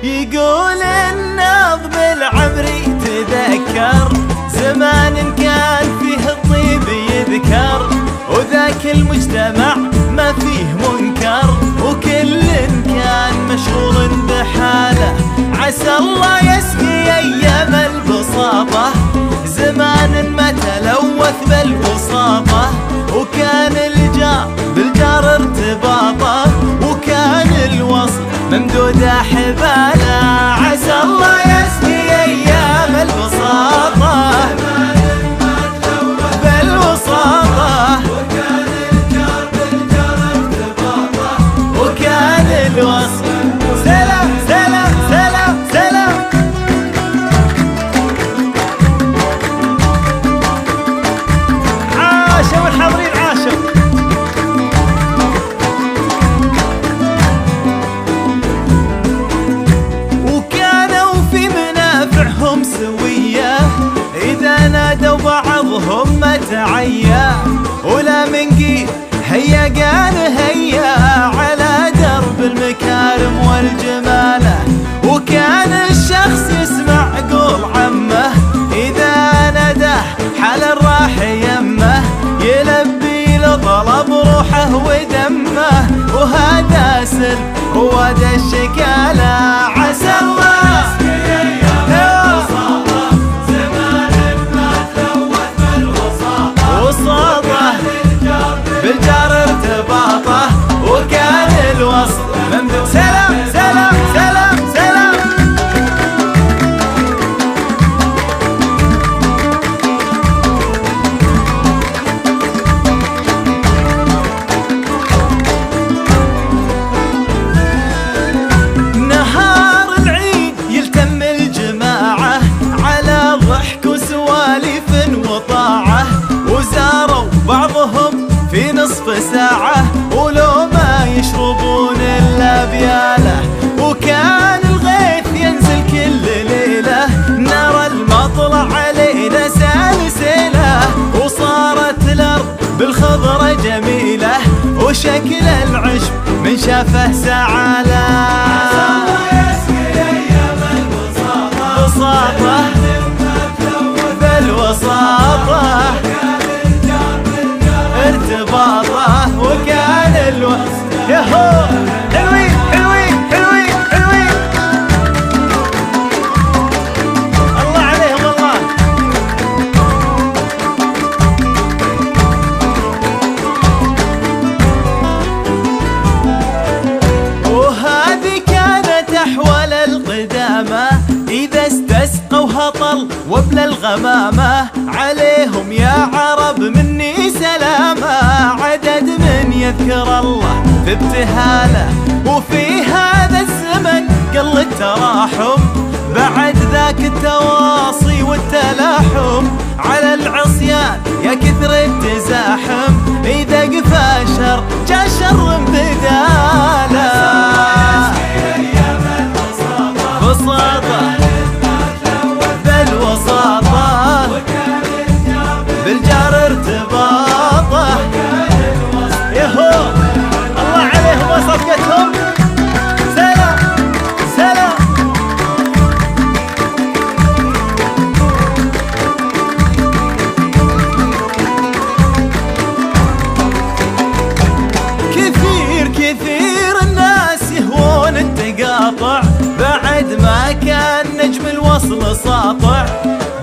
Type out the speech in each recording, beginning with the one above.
يقول الناظم العمري تذكر زمان كان فيه الطيب يذكر، وذاك المجتمع ما فيه منكر، وكل كان مشغول بحاله. عسى الله يسقي ايام البساطة، زمان ما تلوث بالوساطة، وكان الجار بالجار ارتباطه، وكان الوصل ممدود حباله. عسى الله يسقي ايام البساطة بالوساطة، وكان الجار بالجار ارتباطه، وكان الوصل. سلام سلام سلام سلام. عاشوا الحاضرين عاشوا. وكانوا في منافعهم سوية، إذا نادوا بعضهم ما تعيا، ولا من قيل هيا قال هيا على درب المكارم والجمالة. وكان الشخص يسمع قول عمه إذا نداه حال الراح يمه، يلبي لطلب روحه ودمه، وهذا سر رواد الشكالة. عسى الله بالجار ارتباطه، وكان الوصل ممدود. سلام سلام سلام سلام. نهار العيد يلتم الجماعة على ضحك وسواليف وطاعة، وزاروا بعضهم في نصف ساعة ولو ما يشربون إلا بياله. وكان الغيث ينزل كل ليلة، نرى المطلع علينا سلسلة، وصارت الأرض بالخضرة جميلة، وشكل العشب من شافه سعالة. بساطة بالوساطة ارتباطه، وكان الوصل. يهو حلوين حلوين حلوين حلوين. الله عليهم الله. وهذه كانت أحوال القدامى، إذا استسقوا هطل وابل الغمامة، عليهم يا عرب مني سلامة. عدد من يذكر الله في ابتهاله، وفي هذا الزمن قل التراحم، بعد ذاك التواصي والتلاحم، على العصيان يا كثر التزاحم، إذا قفا شر جا شر بداله. بساطة بالوساطة، بالجار ارتباطه. يهو الله عليهم وصفقتهم. سلام سلام. كثير كثير الناس يهوون التقاطع، بعد ما كان نجم الوصل ساطع،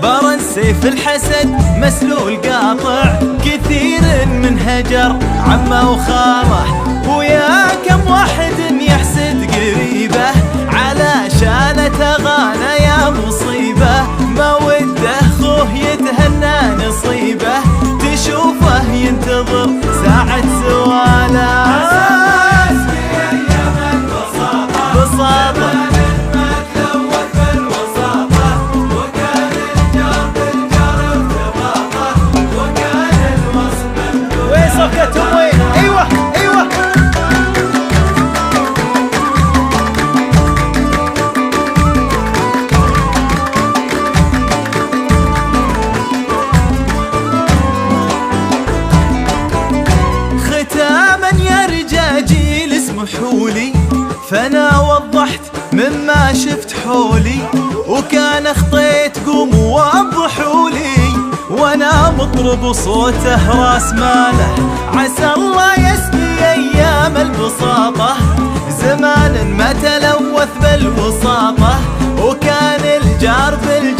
برا سيف الحسد مسلول قاطع. كثير من هجر عمه وخاله، ويا كم واحد يحسد قريبه، علشان تغانى يا مصيبه، ما وده اخوه يتهنى نصيبه، تشوفه ينتظر ساعة سواله. بساطة صفقتهم وين؟ ايوه ايوه. ختاما يا رجاجيل اسمحولي، فانا وضح صبحت مما شفت حولي، وكان خطيت قوم وضحولي، وانا مطرب صوته راس ماله، عسى الله يسقي ايام البساطة، زمان ما تلوث بالوساطة، وكان الجار بالجار